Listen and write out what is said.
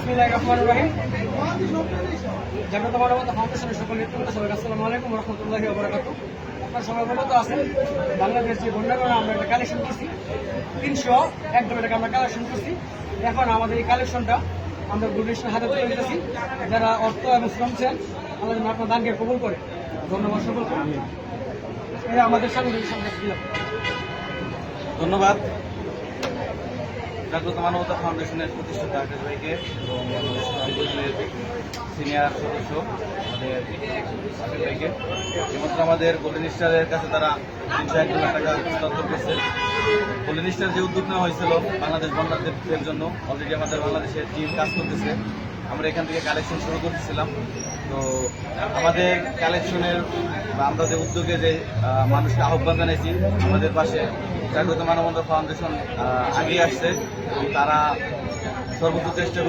বিসমিল্লাহির রহমানির রহিম। জাগ্রত মানবতা ফাউন্ডেশনের সকল নেতৃবৃন্দ সবাইকে আসসালামু আলাইকুম ওয়া রাহমাতুল্লাহি ওয়া বারাকাতুহু। আপনারা সবাই অবগত আছেন, বাংলাদেশ যে বন্যার কারণে আমরা একটা কালেকশন করছি, 301 টাকা আমরা কালেকশন করছি। এখন আমাদের এই কালেকশনটা আমরা ডোনেশন হাতে তুলে দিতেছি। যারা অর্থ এবং শ্রম চান, আল্লাহ যেন আপনার দানকে কবুল করে। ধন্যবাদ সকলকে। এই আমাদের সাংবাদিক সংবাদ দিলাম। ধন্যবাদ জাগ্রত মানবতা ফাউন্ডেশনের প্রতিষ্ঠাতা আকাশ ভাইকে এবং সিনিয়র সদস্য আমাদের আকাশ ভাইকে। যেমন আমাদের গোল্ডেন স্টারের কাছে তারা 301 লাখ টাকা হস্তান্তর করছে। গোল্ডেন স্টার যে উদ্যোগ নেওয়া হয়েছিল বাংলাদেশ বন্যার্থীদের জন্য, অলরেডি আমাদের বাংলাদেশের টিম কাজ করতেছে। আমরা এখান থেকে কালেকশন শুরু করতেছিলাম। তো আমাদের কালেকশনের বা আমরা যে উদ্যোগে যে মানুষকে আহ্বান জানাইছি, আমাদের পাশে জাগ্রত মানবতা ফাউন্ডেশন আগিয়ে আসছে এবং তারা সর্বোচ্চ চেষ্টা করে